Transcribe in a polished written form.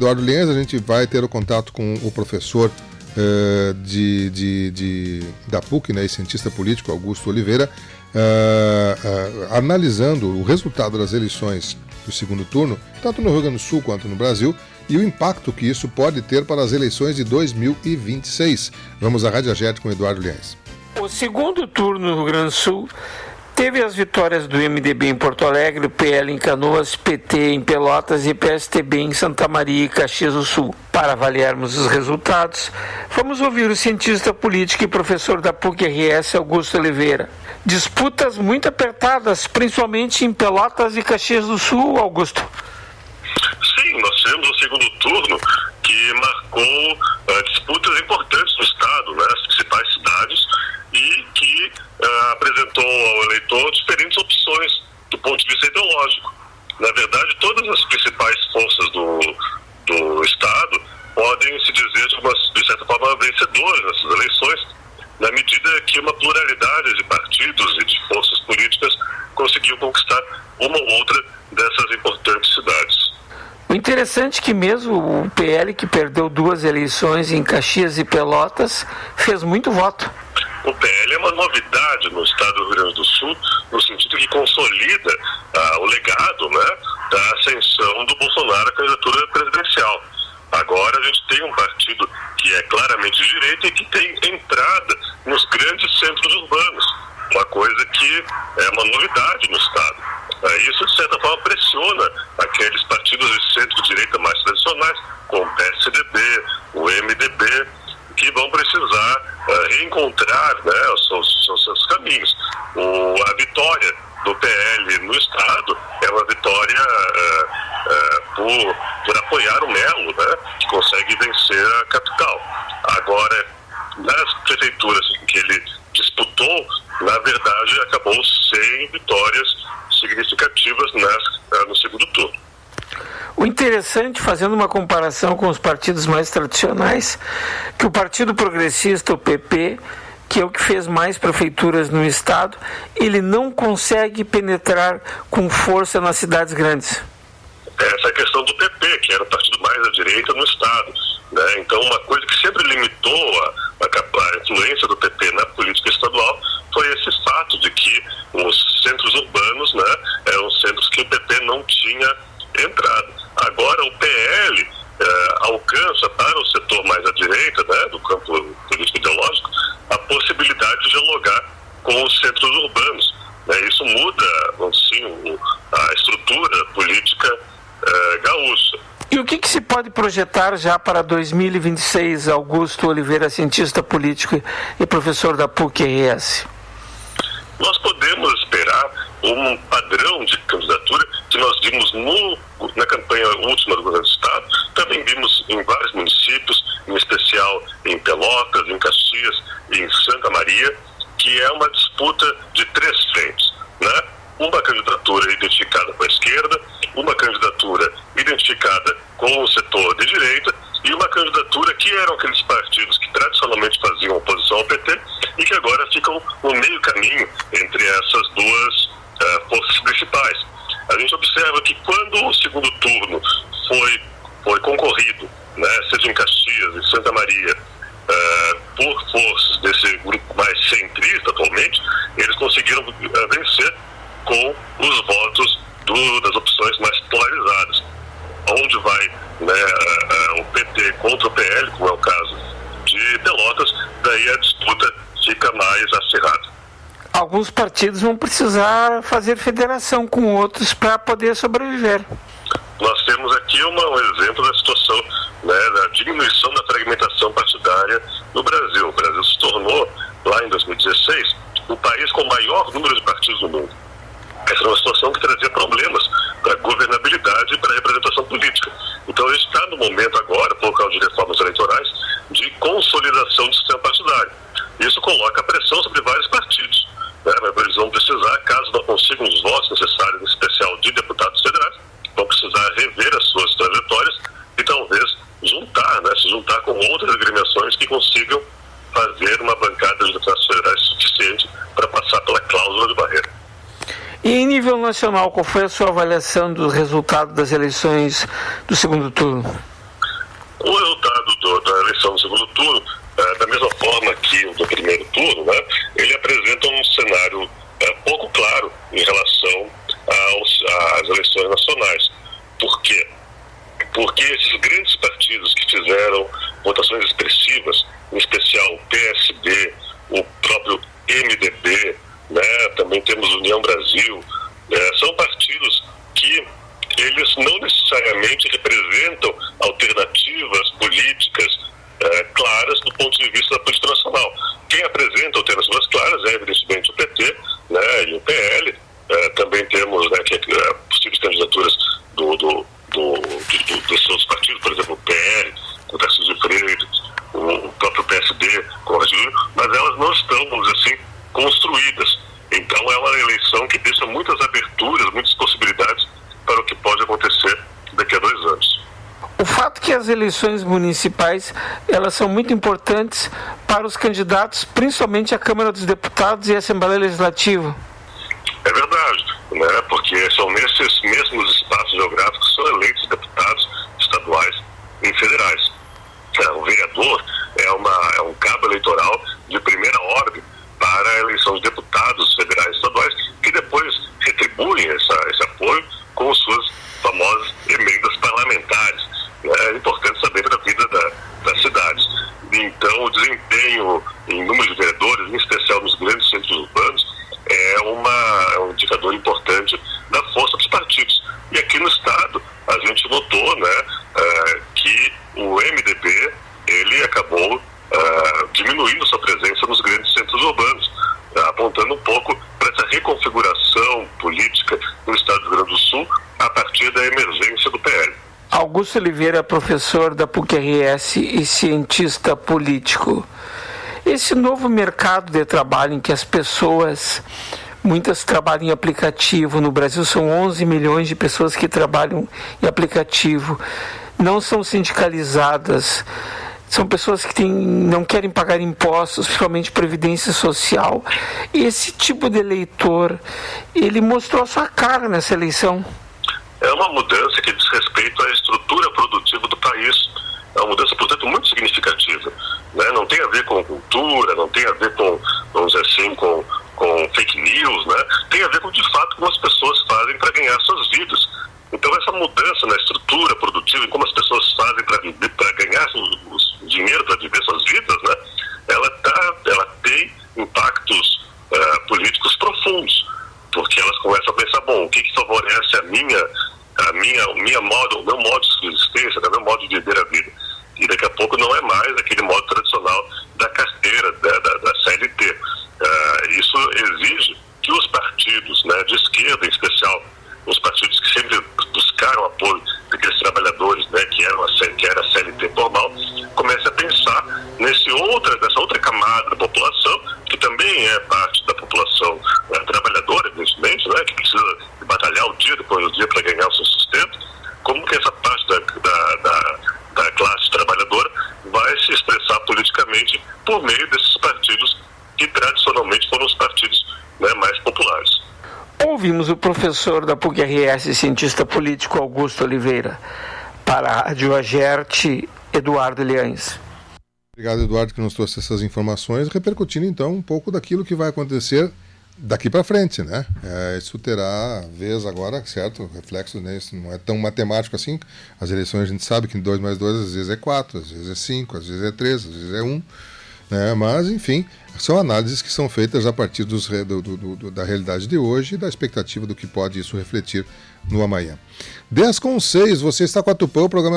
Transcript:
Eduardo Lienz, a gente vai ter o contato com o professor da PUC, né, e cientista político Augusto Oliveira, analisando o resultado das eleições do segundo turno, tanto no Rio Grande do Sul quanto no Brasil, e o impacto que isso pode ter para as eleições de 2026. Vamos à Rádio Agete com Eduardo Lienz. O segundo turno no Rio Grande do Sul teve as vitórias do MDB em Porto Alegre, PL em Canoas, PT em Pelotas e PSTB em Santa Maria e Caxias do Sul. Para avaliarmos os resultados, vamos ouvir o cientista político e professor da PUC-RS, Augusto Oliveira. Disputas muito apertadas, principalmente em Pelotas e Caxias do Sul, Augusto. Sim, nós tivemos o segundo turno que marcou disputas importantes no estado, né, as principais cidades, e que apresentou ao eleitor diferentes opções do ponto de vista ideológico. Na verdade, todas as principais forças do estado podem se dizer de certa forma vencedoras nessas eleições, na medida que uma pluralidade de partidos e de forças políticas conseguiu conquistar uma ou outra dessas importantes cidades. O interessante é que mesmo o PL, que perdeu 2 eleições em Caxias e Pelotas, fez muito voto. O PL é uma novidade no estado do Rio Grande do Sul, no sentido que consolida o legado, né, da ascensão do Bolsonaro à candidatura presidencial. Agora a gente tem um partido que é claramente de direita e que tem entrada nos grandes centros urbanos, uma coisa que é uma novidade no estado. Isso, de certa forma, pressiona aqueles partidos de centro-direita mais tradicionais, como o PSDB, o MDB, que vão precisar reencontrar, né, os seus caminhos. A vitória do PL no estado é uma vitória por apoiar o Melo, né, que consegue vencer a capital. Agora, nas prefeituras em que ele disputou, na verdade, acabou sem vitórias significativas no segundo turno. O interessante, fazendo uma comparação com os partidos mais tradicionais, que o Partido Progressista, o PP, que é o que fez mais prefeituras no estado, ele não consegue penetrar com força nas cidades grandes. Essa é a questão do PP, que era o partido mais à direita no estado, né? Então, uma coisa que sempre limitou a influência do PP na política estadual foi esse fato de que os centros urbanos, né, eram centros que o PP não tinha entrado. Agora, o PL alcança para o setor mais à direita, né, do campo político ideológico, a possibilidade de dialogar com os centros urbanos, né? Isso muda, assim, a estrutura política gaúcha. E o que se pode projetar já para 2026, Augusto Oliveira, cientista político e professor da PUC-RS? Nós podemos esperar um padrão de candidatura que nós vimos na campanha última do governo do estado, também vimos em vários municípios, em especial em Pelotas, em Caxias e em Santa Maria, que é uma disputa de 3 frentes, né? Uma candidatura identificada com a esquerda, uma candidatura identificada com o setor de direita e uma candidatura que eram aqueles partidos que tradicionalmente faziam oposição ao PT e que agora ficam no meio caminho entre essas duas forças principais. A gente observa que quando o segundo turno foi concorrido, né, seja em Caxias e Santa Maria, por forças desse grupo mais centrista atualmente, eles conseguiram vencer com os votos das opções mais polarizadas. Onde vai, né, o PT contra o PL, como é o caso de Pelotas, daí a disputa fica mais acirrada. Alguns partidos vão precisar fazer federação com outros para poder sobreviver. Nós temos aqui um exemplo da situação, né, da diminuição da fragmentação partidária no Brasil. O Brasil se tornou, lá em 2016, o país com o maior número de partidos do mundo. Essa é uma situação que trazia problemas para a governabilidade e para a representação política. Então, a gente está no momento agora, por causa de reformas eleitorais, de consolidação do sistema partidário. Isso coloca pressão sobre vários partidos, né? Eles vão precisar, caso não consigam os votos necessários, em especial de deputados federais, vão precisar rever as suas trajetórias e talvez se juntar com outras agremiações que consigam fazer uma bancada de deputados federais suficiente para passar pela cláusula de barreira. E em nível nacional, qual foi a sua avaliação do resultado das eleições do segundo turno? O resultado da eleição do segundo turno, da mesma forma que o do primeiro turno, né, ele apresenta um cenário pouco claro em relação às eleições nacionais. Por quê? Porque esses grandes partidos que fizeram votações expressivas, em especial o PSB, o próprio MDB, né, também temos União Brasil, são partidos que eles não necessariamente representam alternativas políticas claras do ponto de vista da política nacional. Quem apresenta alternativas claras é, evidentemente, o PT, né, e o PL. Também temos, né, possíveis candidaturas dos seus partidos, por exemplo, o PL, com o Tarcísio de Freitas, o próprio PSD, com o Roger Júnior, mas elas não estão, vamos dizer assim, construídas. Então é uma eleição que deixa muitas aberturas, muitas possibilidades para o que pode acontecer daqui a 2 anos. O fato que as eleições municipais, elas são muito importantes para os candidatos, principalmente à Câmara dos Deputados e à Assembleia Legislativa. É verdade, né? Porque são nesses mesmos espaços geográficos que são eleitos deputados estaduais e federais. O vereador é um cabo eleitoral de primeira ordem para a eleição de deputados federais e estaduais, que depois retribuem esse apoio com suas famosas emendas parlamentares. É importante saber da vida das cidades. Então, o desempenho em número de vereadores, em especial nos grandes centros urbanos, é um indicador importante da força dos partidos. E aqui no Estado, a gente notou, né, que o MDB ele acabou diminuindo sua presença nos grandes centros urbanos, apontando um pouco para essa reconfiguração política no Estado do Rio Grande do Sul a partir da emergência do PL. Augusto Oliveira é professor da PUC-RS e cientista político. Esse novo mercado de trabalho em que as pessoas, muitas trabalham em aplicativo, no Brasil são 11 milhões de pessoas que trabalham em aplicativo, não são sindicalizadas, são pessoas que não querem pagar impostos, principalmente previdência social. Esse tipo de eleitor, ele mostrou a sua cara nessa eleição. É uma mudança que diz respeito à estrutura produtiva do país. É uma mudança, portanto, muito significativa. Né? Não tem a ver com cultura, não tem a ver com, vamos dizer assim, com fake news, né? Tem a ver com, de fato, como as pessoas fazem para ganhar suas vidas. Então, essa mudança na estrutura produtiva, em como as pessoas fazem para ganhar o dinheiro, para viver suas vidas, né? Ela tem impactos políticos profundos, porque elas começam a pensar, bom, o que favorece o meu modo de subsistência, o meu modo de viver a vida. E daqui a pouco não é mais aquele modo tradicional da carteira, da CLT. Isso exige que os partidos, né, de esquerda em especial, os partidos que sempre buscaram apoio daqueles trabalhadores, né, que era a CLT formal, comecem a pensar nessa outra camada da população, que também é parte da população trabalhadora, evidentemente, né, que precisa batalhar o dia depois do dia para ganhar o seu sustento, como que essa parte da classe trabalhadora vai se expressar politicamente por meio desses partidos que tradicionalmente foram os partidos, né, mais populares. Ouvimos o professor da PUC-RS e cientista político Augusto Oliveira. Para a Rádio Agerte, Eduardo Liães. Obrigado, Eduardo, que nos trouxe essas informações, repercutindo então um pouco daquilo que vai acontecer daqui para frente, né? Isso terá vez agora, certo? Reflexo, né? Isso não é tão matemático assim. As eleições a gente sabe que 2 mais 2 às vezes é 4, às vezes é 5, às vezes é 3, às vezes é 1. Né? Mas, enfim, são análises que são feitas a partir da realidade de hoje e da expectativa do que pode isso refletir no amanhã. 10:06, você está com a Tupã, o programa